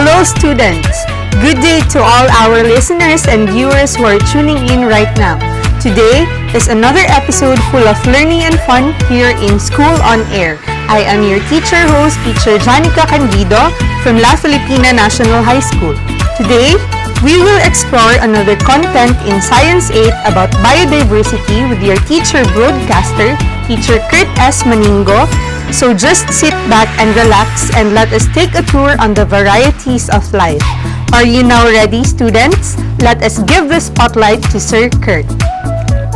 Hello students! Good day to all our listeners and viewers who are tuning in right now. Today is another episode full of learning and fun here in School on Air. I am your teacher host, Teacher Janica Candido from La Filipina National High School. Today, we will explore another content in Science 8 about biodiversity with your teacher broadcaster, Teacher Kurt S. Maningo. So just sit back and relax and let us take a tour on the varieties of life. Are you now ready, students? Let us give the spotlight to Sir Kurt.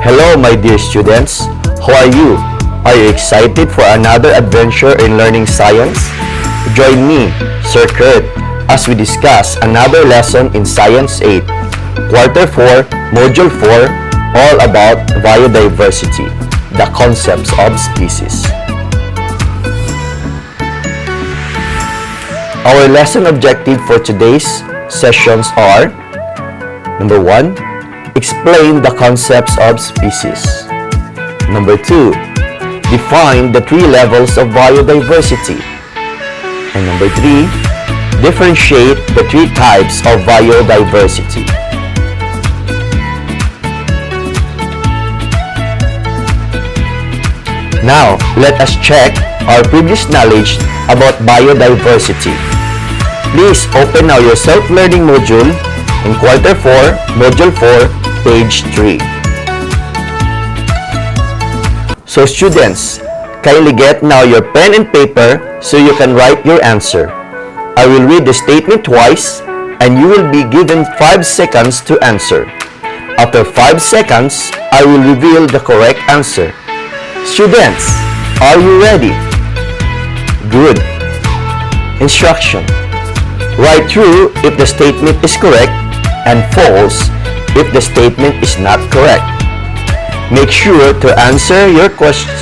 Hello, my dear students. How are you? Are you excited for another adventure in learning science? Join me, Sir Kurt, as we discuss another lesson in Science 8, Quarter 4, Module 4, all about biodiversity, the concepts of species. Our lesson objective for today's sessions are: number 1, explain the concepts of species. Number 2, define the 3 levels of biodiversity. And number 3, differentiate the 3 types of biodiversity. Now, let us check our previous knowledge about biodiversity. Please open now your self-learning module in Quarter 4, Module 4, page 3. So students, kindly get now your pen and paper so you can write your answer. I will read the statement twice and you will be given 5 seconds to answer. After 5 seconds, I will reveal the correct answer. Students, are you ready? Good. Instruction: write true if the statement is correct and false if the statement is not correct. Make sure to answer your question.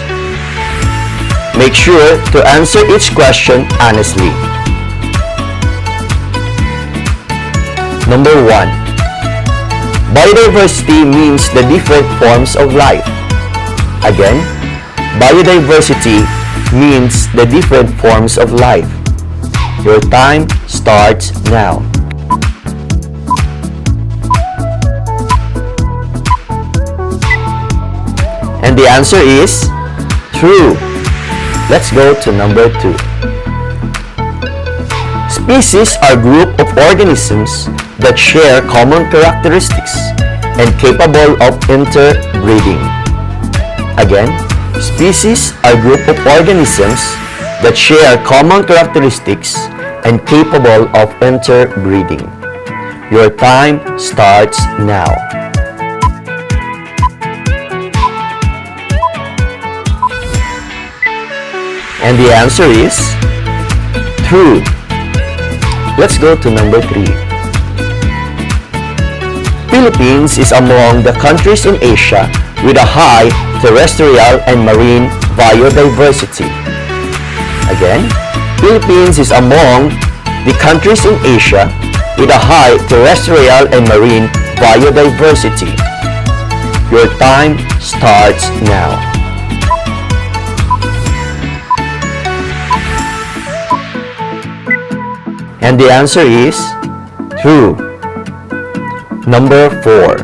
Make sure to answer each question honestly. Number 1. Biodiversity means the different forms of life. Again, biodiversity means the different forms of life. Your time starts now. And the answer is true. Let's go to number 2. Species are a group of organisms that share common characteristics and capable of interbreeding. Again, species are a group of organisms that share common characteristics and capable of interbreeding. Your time starts now. And the answer is true. Let's go to number 3. Philippines is among the countries in Asia with a high terrestrial and marine biodiversity. Again, Philippines is among the countries in Asia with a high terrestrial and marine biodiversity. Your time starts now. And the answer is true. Number 4.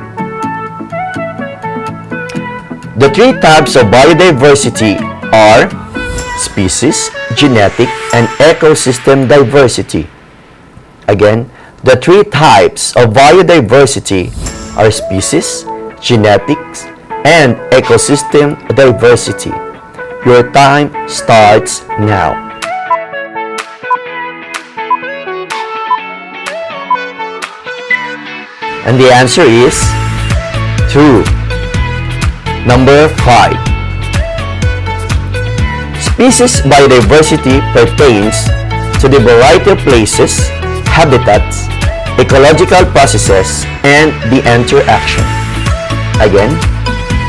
The 3 types of biodiversity are species, genetic, and ecosystem diversity. Again, the 3 types of biodiversity are species, genetics, and ecosystem diversity. Your time starts now. And the answer is true. Number 5. Species biodiversity pertains to the variety of places, habitats, ecological processes, and the interaction. Again,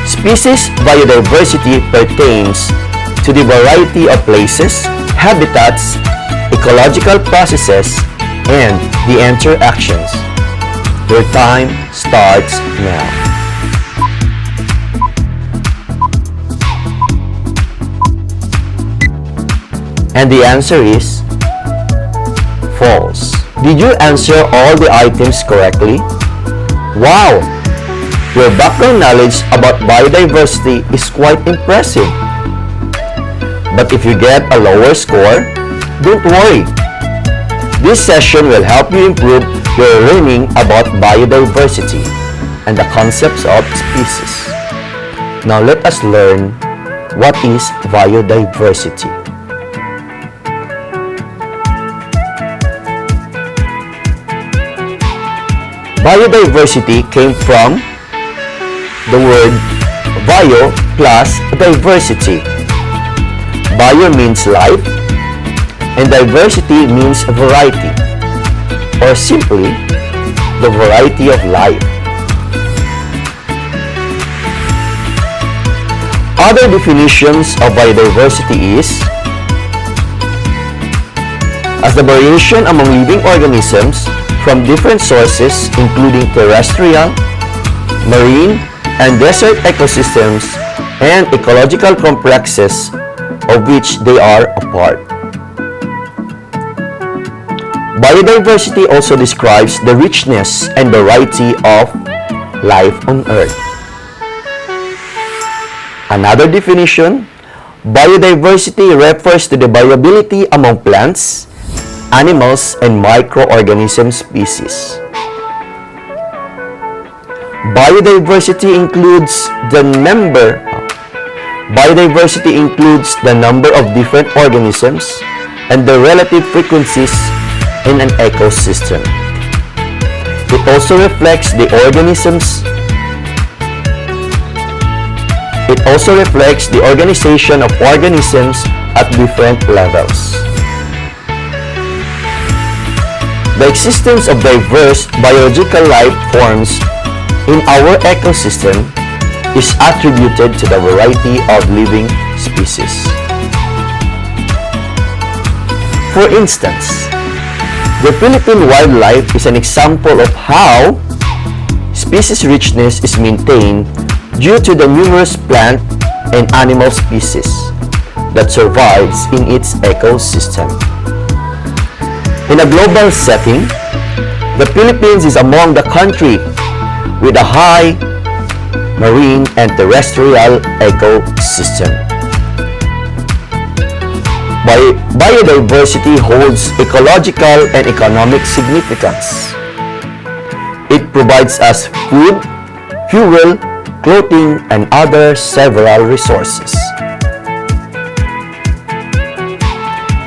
species biodiversity pertains to the variety of places, habitats, ecological processes, and the interactions. Your time starts now. And the answer is false. Did you answer all the items correctly? Wow! Your background knowledge about biodiversity is quite impressive. But if you get a lower score, don't worry. This session will help you improve your learning about biodiversity and the concepts of species. Now let us learn what is biodiversity. Biodiversity came from the word bio plus diversity. Bio means life and diversity means variety, or simply the variety of life. Other definitions of biodiversity is as the variation among living organisms from different sources including terrestrial, marine, and desert ecosystems and ecological complexes of which they are a part. Biodiversity also describes the richness and variety of life on Earth. Another definition, biodiversity refers to the variability among plants, animals, and microorganism species. Biodiversity includes the number of different organisms and the relative frequencies in an ecosystem. It also reflects the organization of organisms at different levels. The existence of diverse biological life forms in our ecosystem is attributed to the variety of living species. For instance, the Philippine wildlife is an example of how species richness is maintained due to the numerous plant and animal species that survives in its ecosystem. In a global setting, the Philippines is among the countries with a high marine and terrestrial ecosystem. Biodiversity holds ecological and economic significance. It provides us food, fuel, clothing, and other several resources.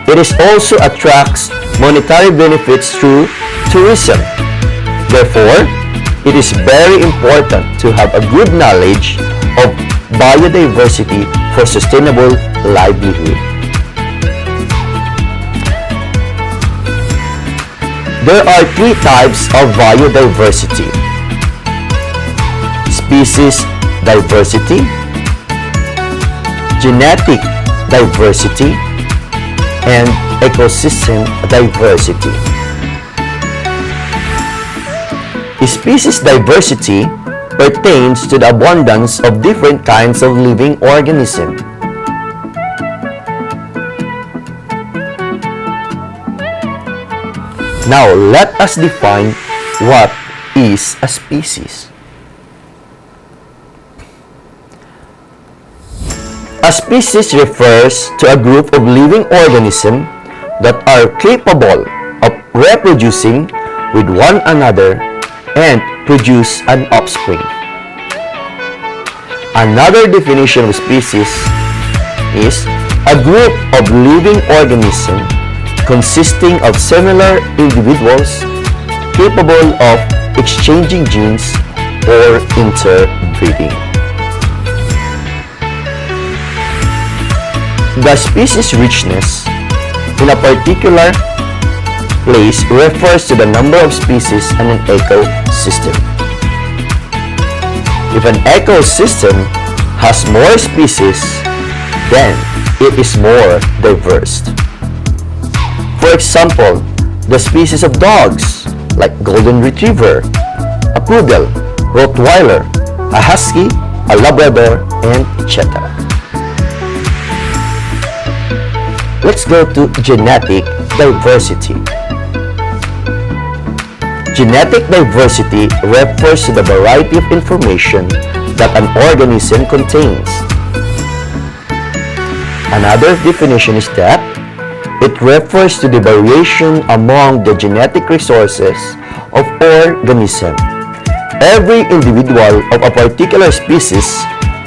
It also attracts monetary benefits through tourism. Therefore, it is very important to have a good knowledge of biodiversity for sustainable livelihood. There are three types of biodiversity: species diversity, genetic diversity, and ecosystem diversity. Species diversity pertains to the abundance of different kinds of living organisms. Now, let us define what is a species. A species refers to a group of living organisms that are capable of reproducing with one another and produce an offspring. Another definition of species is a group of living organisms consisting of similar individuals capable of exchanging genes or interbreeding. The species richness in a particular place refers to the number of species in an ecosystem. If an ecosystem has more species, then it is more diverse. For example, the species of dogs like Golden Retriever, a Poodle, Rottweiler, a Husky, a Labrador, and etc. Let's go to genetic diversity. Genetic diversity refers to the variety of information that an organism contains. Another definition is that it refers to the variation among the genetic resources of organism. Every individual of a particular species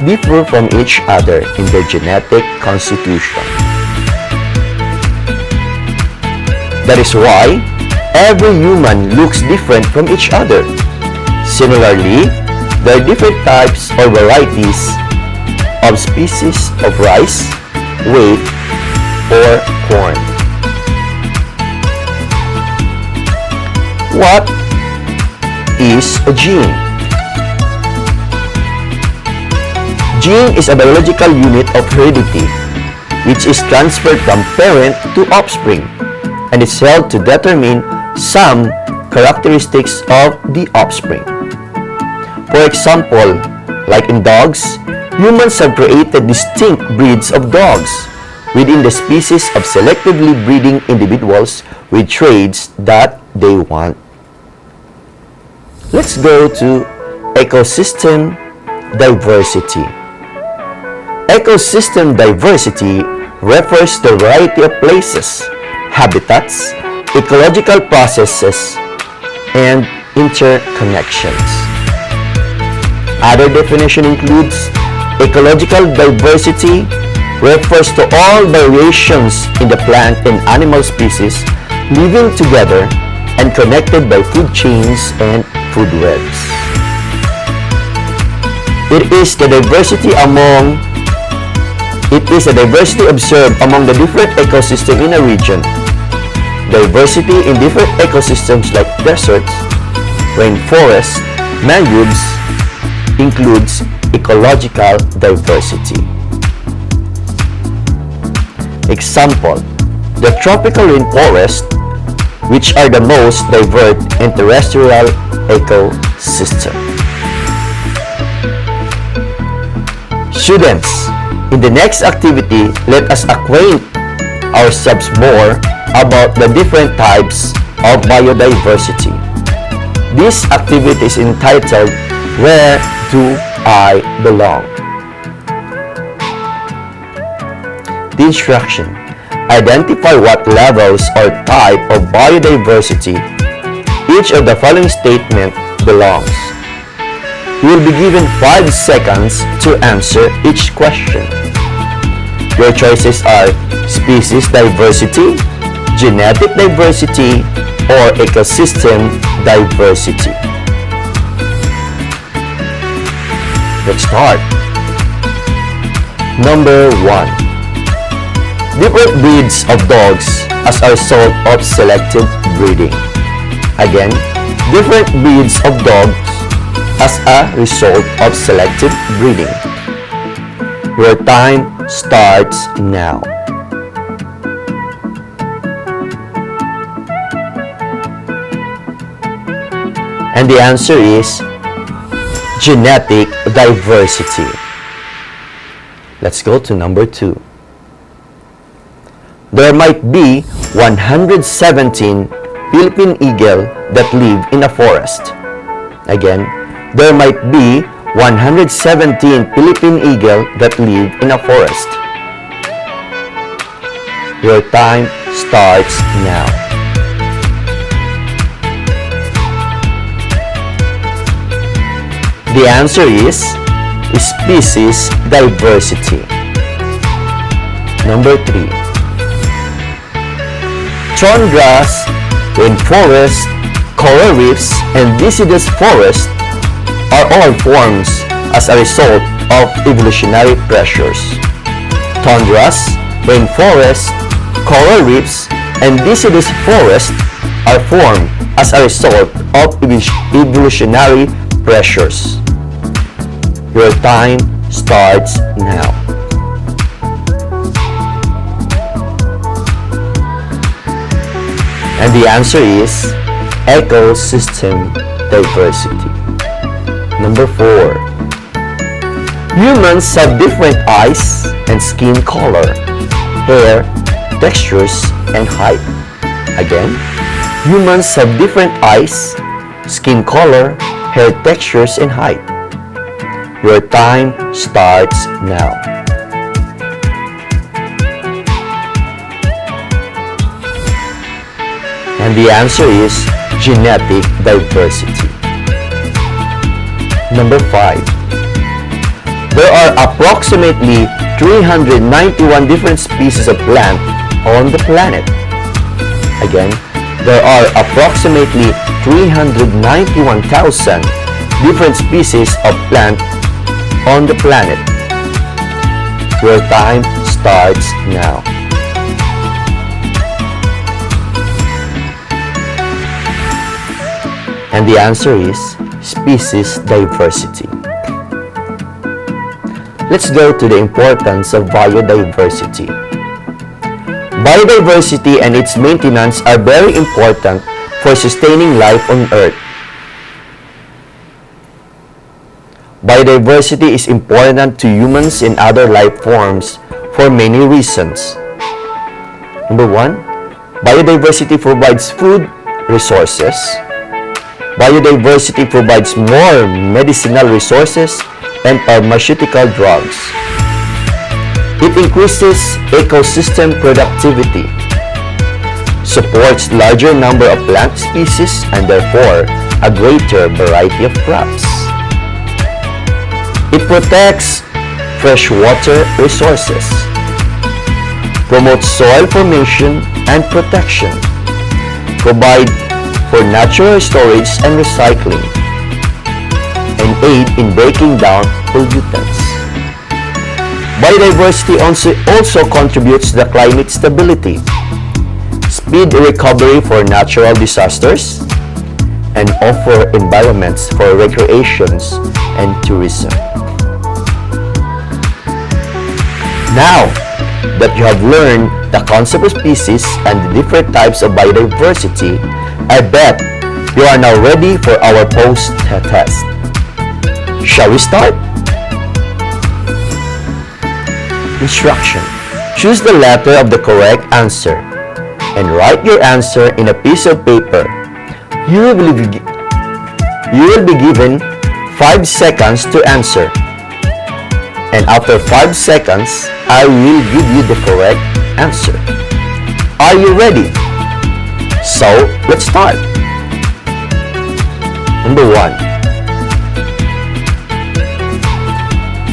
differ from each other in their genetic constitution. That is why every human looks different from each other. Similarly, there are different types or varieties of species of rice, wheat, or corn. What is a gene? Gene is a biological unit of heredity which is transferred from parent to offspring and is held to determine some characteristics of the offspring. For example, like in dogs, humans have created distinct breeds of dogs within the species of selectively breeding individuals with traits that they want. Let's go to ecosystem diversity. Ecosystem diversity refers to a variety of places, habitats, ecological processes, and interconnections. Other definition includes ecological diversity refers to all variations in the plant and animal species living together and connected by food chains and food webs. It is a diversity observed among the different ecosystems in a region. Diversity in different ecosystems like deserts, rainforests, mangroves includes ecological diversity. Example, the tropical rainforest, which are the most diverse in terrestrial ecosystem. Students, in the next activity, let us acquaint ourselves more about the different types of biodiversity. This activity is entitled, Where Do I Belong? The instruction: identify what levels or type of biodiversity each of the following statement belongs. You will be given 5 seconds to answer each question. Your choices are species diversity, genetic diversity, or ecosystem diversity. Let's start. Number 1. Different breeds of dogs as a result of selective breeding. Again, different breeds of dogs as a result of selective breeding. Your time starts now. And the answer is genetic diversity. Let's go to number 2. There might be 117 Philippine eagle that live in a forest. Again, there might be 117 Philippine eagle that live in a forest. Your time starts now. The answer is species diversity. Number 3. Thorn grass, rainforest, coral reefs, and deciduous forest are all forms as a result of evolutionary pressures. Tundras, rainforest, coral reefs, and deciduous forest are formed as a result of evolutionary pressures. Your time starts now. And the answer is ecosystem diversity. Number 4. Humans have different eyes and skin color, hair, textures, and height. Again, humans have different eyes, skin color, hair textures, and height. Your time starts now. And the answer is genetic diversity. Number 5. There are approximately 391 different species of plant on the planet. Again, there are approximately 391,000 different species of plant on the planet. Your time starts now. And the answer is species diversity. Let's go to the importance of biodiversity. Biodiversity and its maintenance are very important for sustaining life on Earth. Biodiversity is important to humans and other life forms for many reasons. Number 1, biodiversity provides food resources. Biodiversity provides more medicinal resources and pharmaceutical drugs. It increases ecosystem productivity, supports larger number of plant species and therefore a greater variety of crops. It protects freshwater resources, promotes soil formation and protection, provide for natural storage and recycling, and aid in breaking down pollutants. Biodiversity also contributes to the climate stability, speed recovery for natural disasters, and offer environments for recreations and tourism. Now that you have learned the concept of species and the different types of biodiversity, I bet you are now ready for our post-test. Shall we start? Instruction. Choose the letter of the correct answer and write your answer in a piece of paper. You will be given 5 seconds to answer. And after 5 seconds, I will give you the correct answer. Are you ready? So, let's start. Number 1.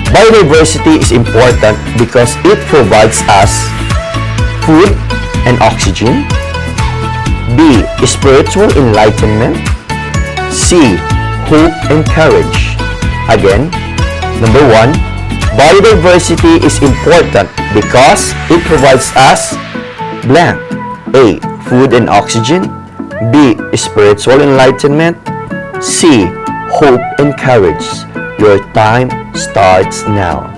Biodiversity is important because it provides us food and oxygen. B. Spiritual enlightenment. C. Hope and courage. Again, number 1. Biodiversity is important because it provides us blank. A. Food and oxygen. B. Spiritual enlightenment. C. Hope and courage. Your time starts now.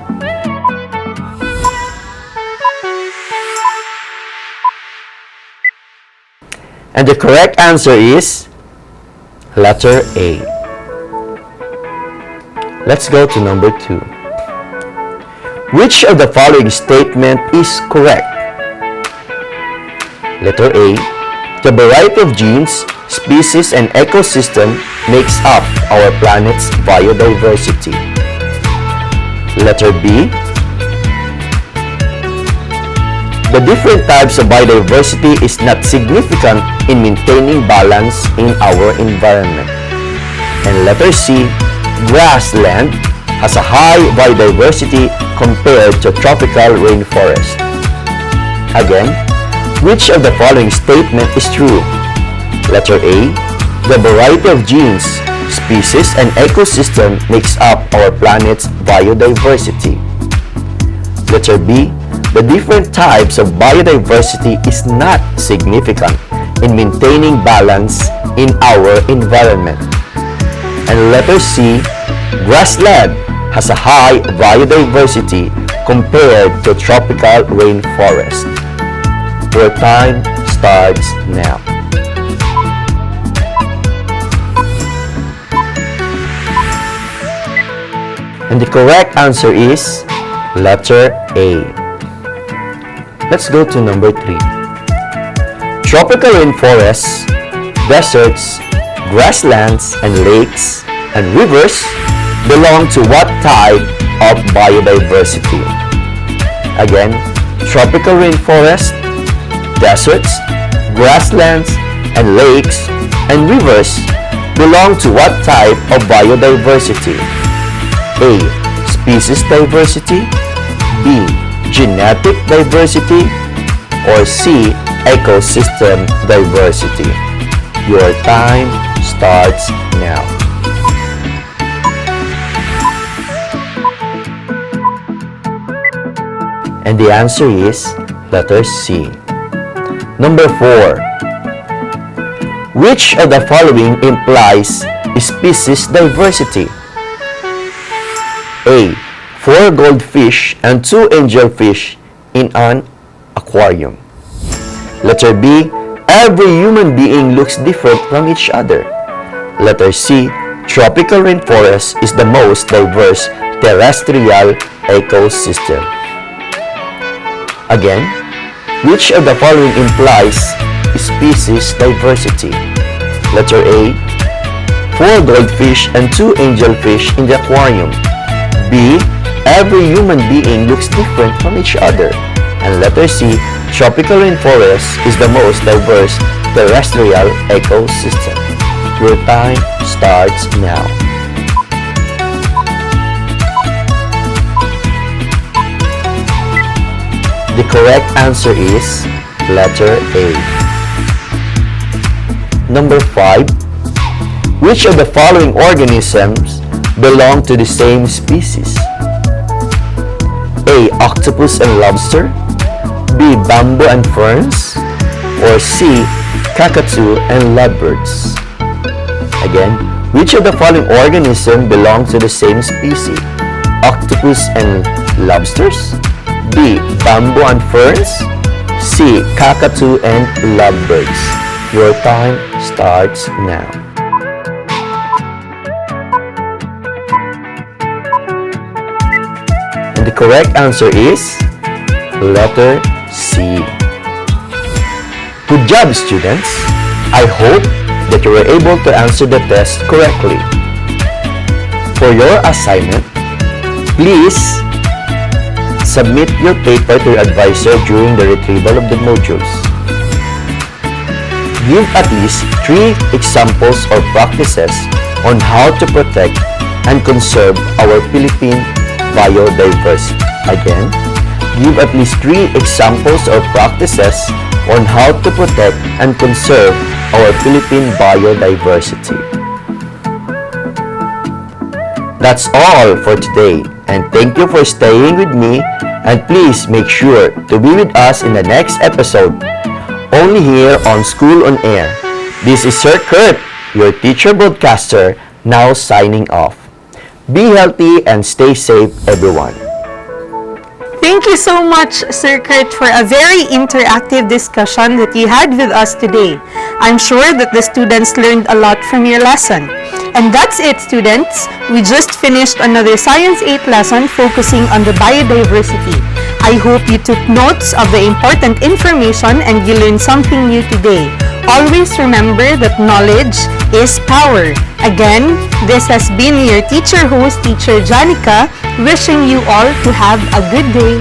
And the correct answer is letter A. Let's go to number 2. Which of the following statement is correct? Letter A. The variety of genes, species, and ecosystem makes up our planet's biodiversity. Letter B. The different types of biodiversity is not significant in maintaining balance in our environment. And letter C. Grassland has a high biodiversity compared to tropical rainforest. Again, which of the following statement is true? Letter A. The variety of genes, species, and ecosystem makes up our planet's biodiversity. Letter B. The different types of biodiversity is not significant in maintaining balance in our environment. And letter C. Grassland has a high biodiversity compared to tropical rainforest. Your time starts now. And the correct answer is letter A. Let's go to number 3. Tropical rainforests, deserts, grasslands, and lakes, and rivers belong to what type of biodiversity? Again, tropical rainforest, deserts, grasslands, and lakes, and rivers belong to what type of biodiversity? A. Species diversity, B. Genetic diversity, or C. Ecosystem diversity. Your time starts now. And the answer is letter C. Number 4. Which of the following implies species diversity? A. 4 goldfish and 2 angelfish in an aquarium. Letter B. Every human being looks different from each other. Letter C. Tropical rainforest is the most diverse terrestrial ecosystem. Again, which of the following implies species diversity? Letter A. 4 goldfish and 2 angelfish in the aquarium. B. Every human being looks different from each other. And letter C. Tropical rainforest is the most diverse terrestrial ecosystem. Your time starts now. The correct answer is letter A. Number 5. Which of the following organisms belong to the same species? A. Octopus and lobster, B. Bamboo and ferns, or C. Cockatoo and lovebirds. Again, which of the following organisms belong to the same species? Octopus and lobsters, B. Bamboo and ferns, C. Cockatoo and lovebirds. Your time starts now. And the correct answer is letter C. Good job, students! I hope that you were able to answer the test correctly. For your assignment, please submit your paper to your advisor during the retrieval of the modules. Give at least 3 examples or practices on how to protect and conserve our Philippine biodiversity. Again, give at least 3 examples or practices on how to protect and conserve our Philippine biodiversity. That's all for today, and thank you for staying with me, and please make sure to be with us in the next episode, only here on School on Air. This is Sir Kurt, your teacher broadcaster, now signing off. Be healthy and stay safe, everyone. Thank you so much, Sir Kurt, for a very interactive discussion that you had with us today. I'm sure that the students learned a lot from your lesson. And that's it, students. We just finished another Science 8 lesson focusing on the biodiversity. I hope you took notes of the important information and you learned something new today. Always remember that knowledge is power. Again, this has been your teacher host, Teacher Janica, wishing you all to have a good day.